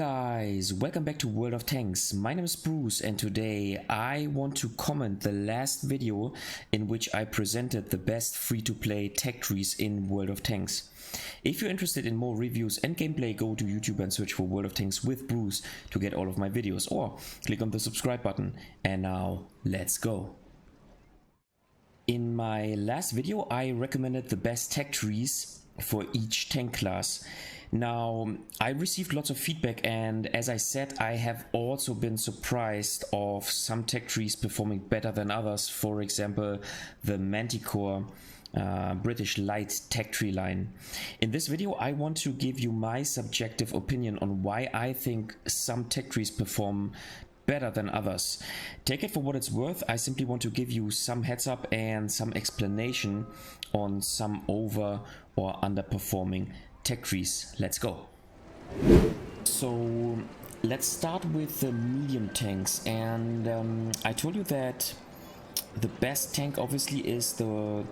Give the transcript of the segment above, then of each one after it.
Hey guys, welcome back to World of Tanks. My name is Bruce and today I want to comment the last video in which I presented the best free-to-play tech trees in World of Tanks. If you're interested in more reviews and gameplay, go to YouTube and search for World of Tanks with Bruce to get all of my videos, or click on the subscribe button. And now let's go. In my last video I recommended the best tech trees for each tank class. Now, I received lots of feedback, and as I said, I have also been surprised of some tech trees performing better than others. For example, the Manticore British Light tech tree line. In this video, I want to give you my subjective opinion on why I think some tech trees perform better than others. Take it for what it's worth. I simply want to give you some heads up and some explanation on some over or underperforming tech trees. Let's go. So let's start with the medium tanks, and I told you that the best tank obviously is the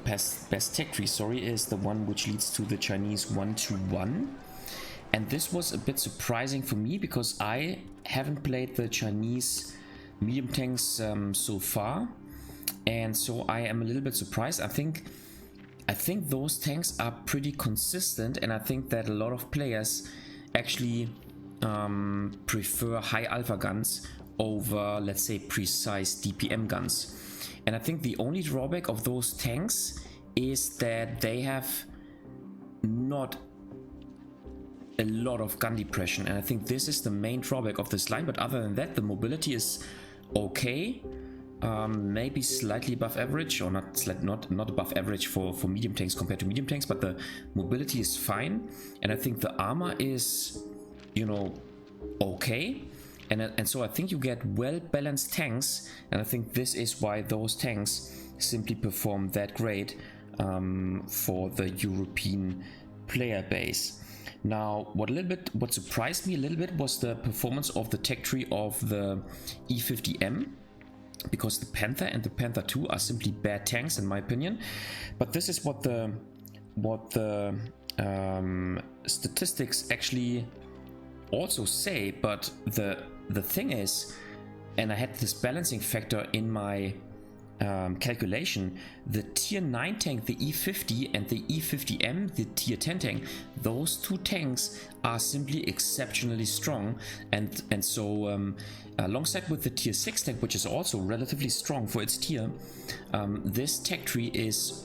best tech tree, sorry, is the one which leads to the Chinese 1-1. And this was a bit surprising for me because I haven't played the Chinese medium tanks so far, and so I am a little bit surprised. I think those tanks are pretty consistent, and I think that a lot of players actually prefer high alpha guns over, let's say, precise DPM guns. And I think the only drawback of those tanks is that they have not a lot of gun depression, and I think this is the main drawback of this line. But other than that, the mobility is okay. Maybe slightly above average, or not above average for medium tanks compared to medium tanks, but the mobility is fine, and I think the armor is, you know, okay, and so I think you get well balanced tanks, and I think this is why those tanks simply perform that great for the European player base. Now, what surprised me a little bit was the performance of the tech tree of the E50M. Because the Panther and the Panther 2 are simply bad tanks in my opinion, but this is what the statistics actually also say. But the thing is, and I had this balancing factor in my calculation, the tier 9 tank, the E50, and the E50M, the tier 10 tank, those two tanks are simply exceptionally strong, and so alongside with the tier 6 tank, which is also relatively strong for its tier, this tech tree is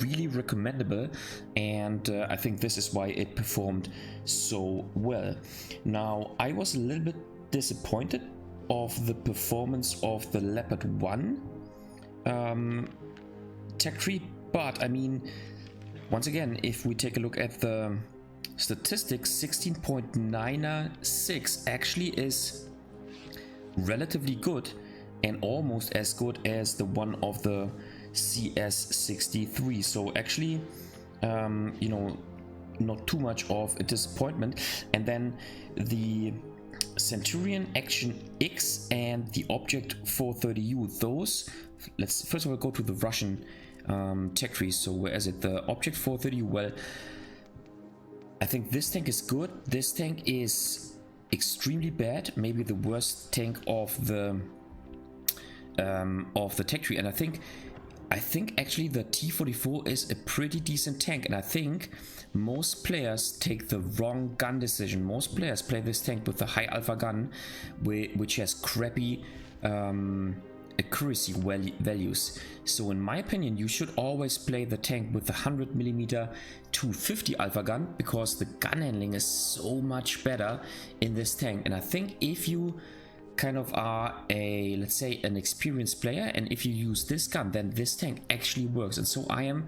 really recommendable, and I think this is why it performed so well. Now, I was a little bit disappointed of the performance of the Leopard 1 tech tree, but I mean, once again, if we take a look at the statistics, 16.96 actually is relatively good, and almost as good as the one of the CS63. So actually, you know, not too much of a disappointment. And then the Centurion Action X and the Object 430U, those, let's first of all go to the Russian tech trees. So where is it? The Object 430U, well, I think this tank is good. This tank is extremely bad, maybe the worst tank of the tech tree. And I think actually the T44 is a pretty decent tank, and I think most players take the wrong gun decision. Most players play this tank with the high alpha gun, which has crappy accuracy values. So in my opinion, you should always play the tank with the 100mm 250 alpha gun, because the gun handling is so much better in this tank. And I think if you kind of are a, let's say, an experienced player, and if you use this gun, then this tank actually works. And so I am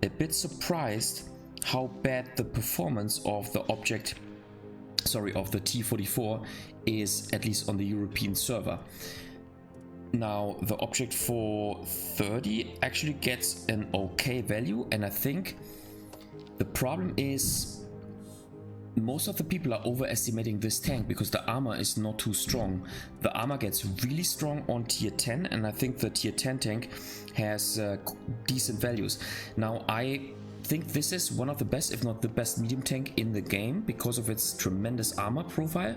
a bit surprised how bad the performance of the T44 is, at least on the European server. Now, the Object 430 actually gets an okay value, and I think the problem is most of the people are overestimating this tank because the armor is not too strong. The armor gets really strong on tier 10, and I think the tier 10 tank has decent values. Now, I think this is one of the best, if not the best medium tank in the game because of its tremendous armor profile.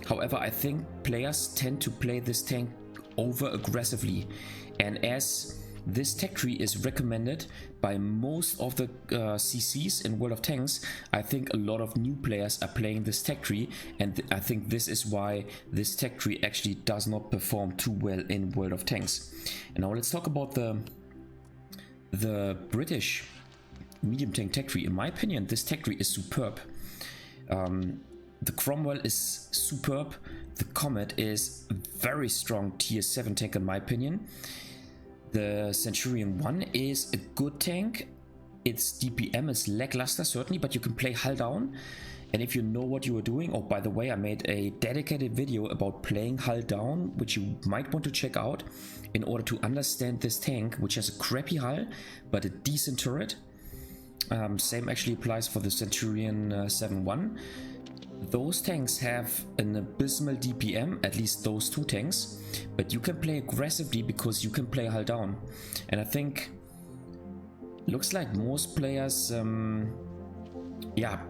However, I think players tend to play this tank over aggressively, and as this tech tree is recommended by most of the CCs in World of Tanks, I think a lot of new players are playing this tech tree, and I think this is why this tech tree actually does not perform too well in World of Tanks. And now let's talk about the British medium tank tech tree. In my opinion, this tech tree is superb. The Cromwell is superb. The Comet is a very strong tier 7 tank in my opinion. The Centurion 1 is a good tank. Its DPM is lackluster certainly, but you can play hull down. And if you know what you are doing, oh by the way, I made a dedicated video about playing hull down, which you might want to check out in order to understand this tank, which has a crappy hull but a decent turret. Same actually applies for the Centurion 7-1. Those tanks have an abysmal DPM, at least those two tanks, but you can play aggressively because you can play hull down. And I think looks like most players yeah,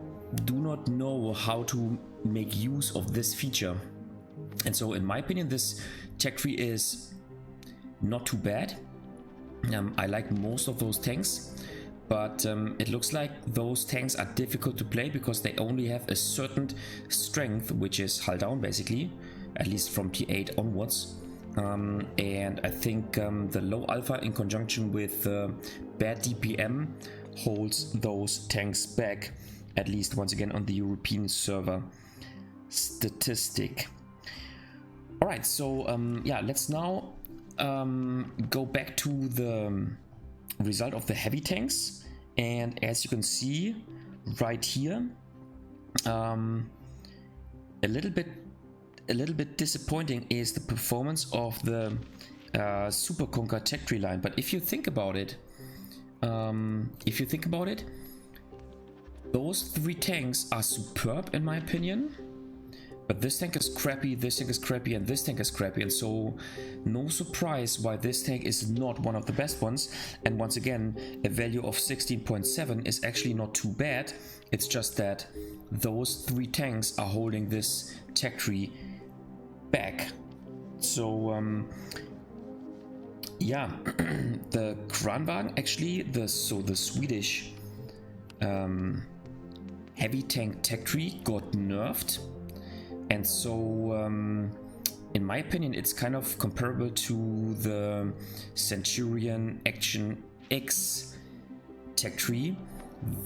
do not know how to make use of this feature. And so in my opinion, this tech tree is not too bad. I like most of those tanks. But it looks like those tanks are difficult to play because they only have a certain strength, which is hull down basically, at least from tier 8 onwards. And I think the low alpha in conjunction with bad DPM holds those tanks back, at least once again on the European server statistic. Alright, so yeah, let's now go back to the result of the heavy tanks. And as you can see right here, a little bit disappointing is the performance of the Super Conquer tech tree line. But if you think about it, those three tanks are superb in my opinion. But this tank is crappy, this tank is crappy, and this tank is crappy, and so no surprise why this tank is not one of the best ones. And once again, a value of 16.7 is actually not too bad. It's just that those three tanks are holding this tech tree back. So yeah, the Kranwagen actually, the Swedish heavy tank tech tree got nerfed. And so, in my opinion, it's kind of comparable to the Centurion Action X tech tree.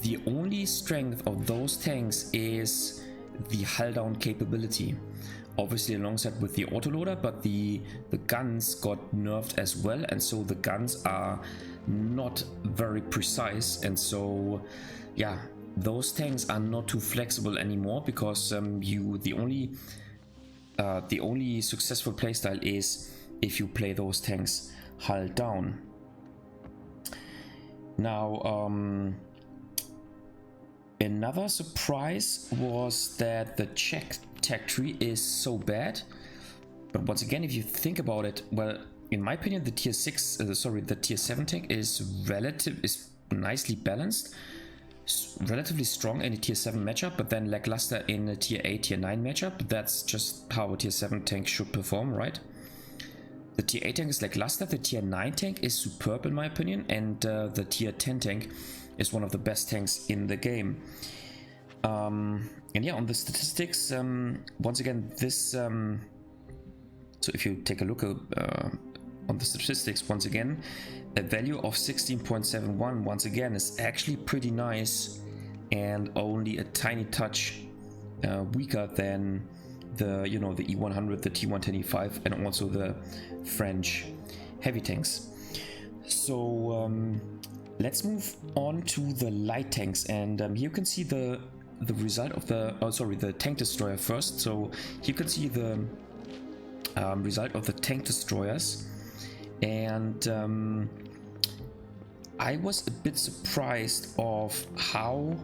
The only strength of those tanks is the hull down capability. Obviously alongside with the autoloader, but the guns got nerfed as well, and so the guns are not very precise, and so yeah, those tanks are not too flexible anymore because the only successful playstyle is if you play those tanks hull down. Now another surprise was that the Czech tech tree is so bad, but once again, if you think about it, well, in my opinion, the tier 7 tank is nicely balanced, relatively strong in a tier 7 matchup, but then lackluster in a tier 8, tier 9 matchup. That's just how a tier 7 tank should perform, right? The tier 8 tank is lackluster, the tier 9 tank is superb in my opinion, and the tier 10 tank is one of the best tanks in the game. And yeah, on the statistics, once again, this so if you take a look on the statistics, once again, a value of 16.71 once again is actually pretty nice, and only a tiny touch weaker than the the E100, the T125, and also the French heavy tanks. So let's move on to the light tanks, and here you can see the result of the tank destroyer first. So you can see the result of the tank destroyers, and I was a bit surprised of how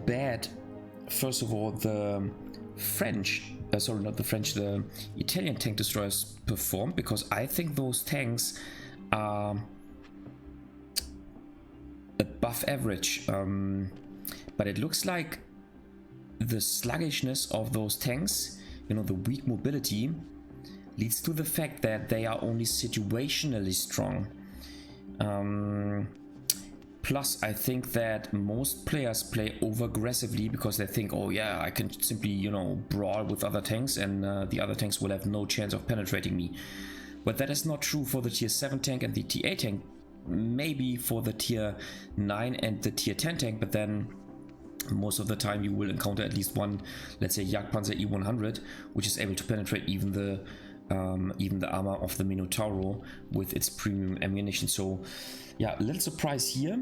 bad, first of all, the the Italian tank destroyers performed, because I think those tanks are above average. But it looks like the sluggishness of those tanks, you know, the weak mobility, leads to the fact that they are only situationally strong. Plus, I think that most players play over-aggressively because they think, oh yeah, I can simply, you know, brawl with other tanks and the other tanks will have no chance of penetrating me. But that is not true for the tier 7 tank and the tier 8 tank. Maybe for the tier 9 and the tier 10 tank, but then most of the time you will encounter at least one, let's say, Jagdpanzer E100, which is able to penetrate even the armor of the Minotauro with its premium ammunition. So yeah, a little surprise here.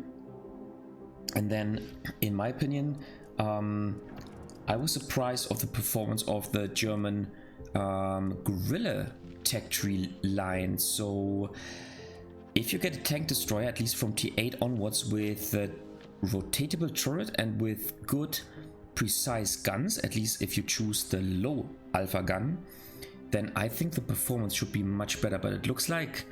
And then, in my opinion, I was surprised of the performance of the German Guerrilla tech tree line. So if you get a tank destroyer, at least from tier 8 onwards, with a rotatable turret and with good precise guns, at least if you choose the low alpha gun, then I think the performance should be much better. But it looks like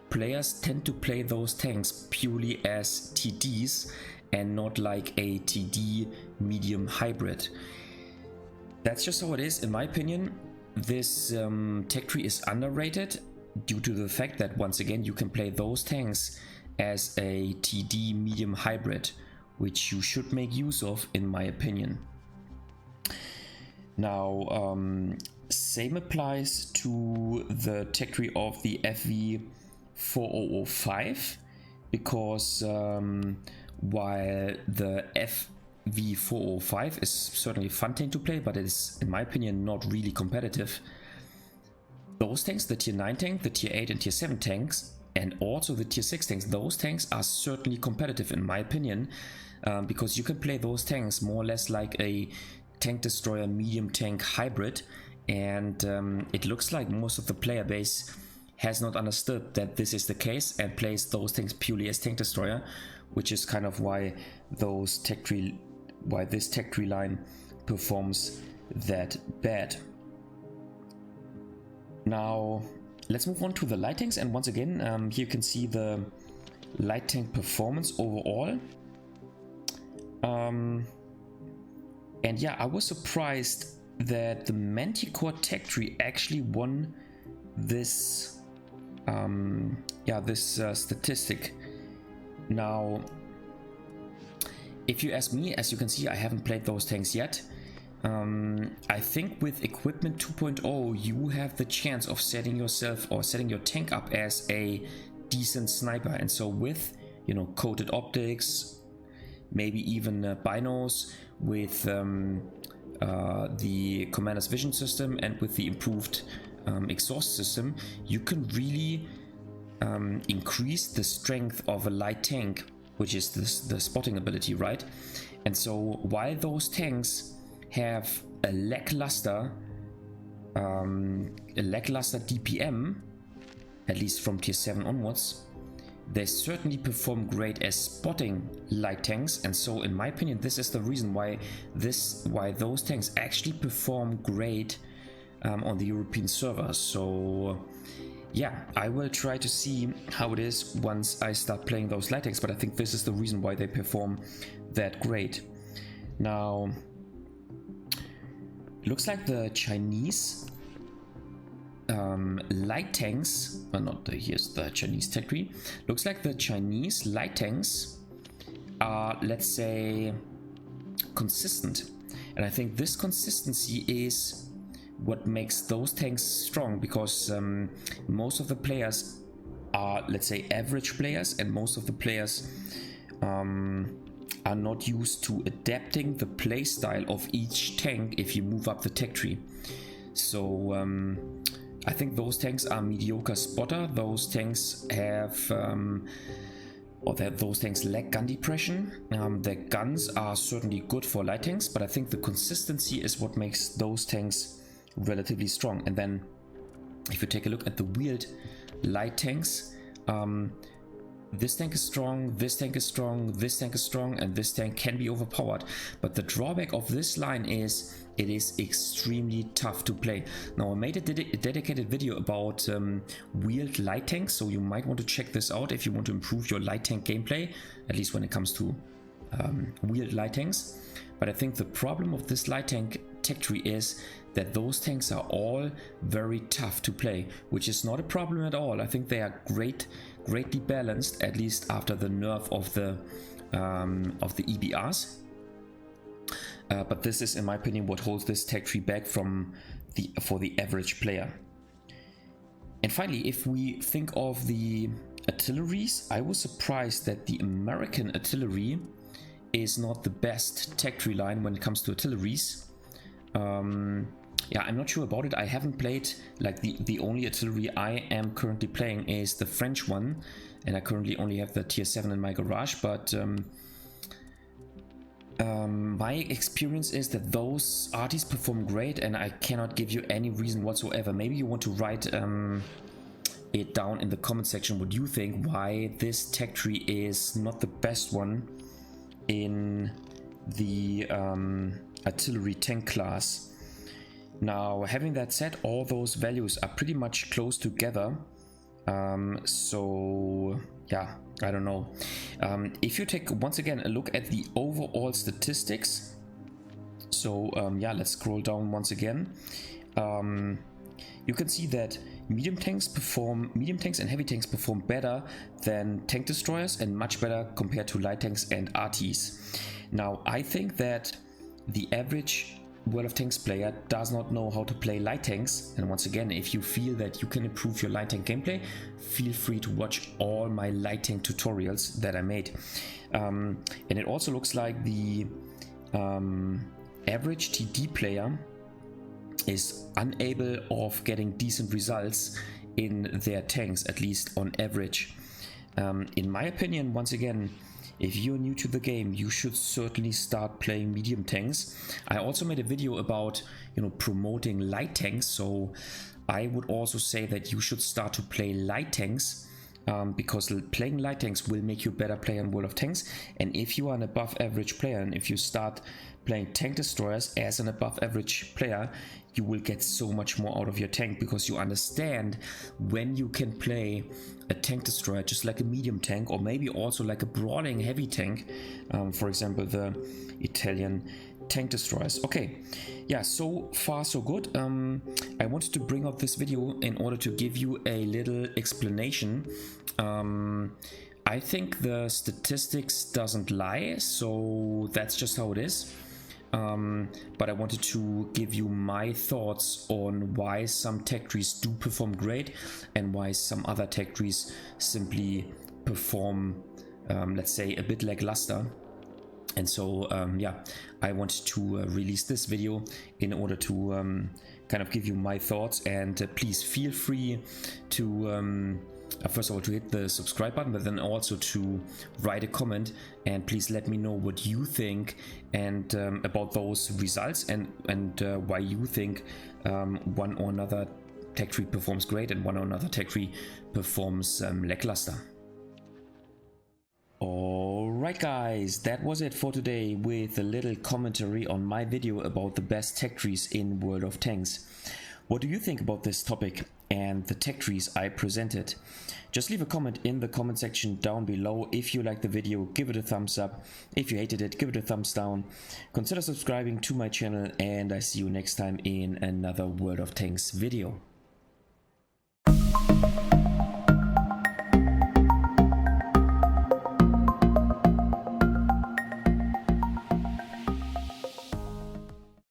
players tend to play those tanks purely as TDs and not like a TD medium hybrid. That's just how it is, in my opinion. This tech tree is underrated due to the fact that, once again, you can play those tanks as a TD medium hybrid, which you should make use of, in my opinion. Now, same applies to the tech tree of the FV4005, because while the FV405 is certainly a fun tank to play, but it is, in my opinion, not really competitive. Those tanks, the tier 9 tank, the tier 8 and tier 7 tanks, and also the tier 6 tanks, those tanks are certainly competitive, in my opinion, because you can play those tanks more or less like a tank destroyer medium tank hybrid. And it looks like most of the player base has not understood that this is the case and plays those tanks purely as tank destroyer, which is kind of why this tech tree line performs that bad. Now let's move on to the light tanks, and once again, here you can see the light tank performance overall. And yeah, I was surprised that the Manticore tech tree actually won this statistic. Now, if you ask me, as you can see, I haven't played those tanks yet. I think with equipment 2.0 you have the chance of setting yourself or setting your tank up as a decent sniper, and so with, you know, coated optics, maybe even binos, with the commander's vision system and with the improved exhaust system, you can really increase the strength of a light tank, which is the spotting ability, right? And so while those tanks have a lackluster DPM, at least from tier 7 onwards, they certainly perform great as spotting light tanks. And so, in my opinion, this is the reason why those tanks actually perform great on the European server. So yeah, I will try to see how it is once I start playing those light tanks, but I think this is the reason why they perform that great. Now, looks like the Chinese light tanks, here's the Chinese tech tree. Looks like the Chinese light tanks are, let's say, consistent. And I think this consistency is what makes those tanks strong, because most of the players are, let's say, average players, and most of the players are not used to adapting the playstyle of each tank if you move up the tech tree. So I think those tanks are mediocre spotter. Those tanks have those tanks lack gun depression. Their guns are certainly good for light tanks, but I think the consistency is what makes those tanks relatively strong. And then if you take a look at the wheeled light tanks, this tank is strong, this tank is strong, this tank is strong, and this tank can be overpowered. But the drawback of this line is it is extremely tough to play. Now I made a dedicated video about wheeled light tanks, so you might want to check this out if you want to improve your light tank gameplay, at least when it comes to wheeled light tanks. But I think the problem of this light tank tech tree is that those tanks are all very tough to play, which is not a problem at all. I think they are greatly balanced, at least after the nerf of the EBRs. But this is, in my opinion, what holds this tech tree back for the average player. And finally, if we think of the artilleries, I was surprised that the American artillery is not the best tech tree line when it comes to artilleries. Yeah, I'm not sure about it. I haven't played, like, the only artillery I am currently playing is the French one, and I currently only have the tier 7 in my garage, but my experience is that those arties perform great, and I cannot give you any reason whatsoever. Maybe you want to write it down in the comment section what you think, why this tech tree is not the best one in the artillery tank class. Now, having that said, all those values are pretty much close together, so yeah, I don't know. If you take once again a look at the overall statistics, so yeah, let's scroll down once again. You can see that medium tanks and heavy tanks perform better than tank destroyers, and much better compared to light tanks and RTs. Now, I think that the average World of Tanks player does not know how to play light tanks, and once again, if you feel that you can improve your light tank gameplay, feel free to watch all my light tank tutorials that I made. And it also looks like the average TD player is unable of getting decent results in their tanks, at least on average. In my opinion, once again, if you're new to the game, you should certainly start playing medium tanks. I also made a video about, you know, promoting light tanks, so I would also say that you should start to play light tanks, because playing light tanks will make you a better player in World of Tanks. And if you are an above average player, and if you start playing tank destroyers as an above average player, you will get so much more out of your tank, because you understand when you can play a tank destroyer just like a medium tank, or maybe also like a brawling heavy tank, for example the Italian tank destroyers. Okay, yeah, so far so good. I wanted to bring up this video in order to give you a little explanation. I think the statistics doesn't lie, so that's just how it is. But I wanted to give you my thoughts on why some tech trees do perform great and why some other tech trees simply perform, let's say, a bit lackluster. And so yeah, I want to release this video in order to kind of give you my thoughts, and please feel free to first of all to hit the subscribe button, but then also to write a comment, and please let me know what you think and about those results, and why you think one or another tech tree performs great and one or another tech tree performs lackluster. Alright guys, that was it for today with a little commentary on my video about the best tech trees in World of Tanks. What do you think about this topic and the tech trees I presented? Just leave a comment in the comment section down below. If you liked the video, give it a thumbs up. If you hated it, give it a thumbs down. Consider subscribing to my channel, and I see you next time in another World of Tanks video.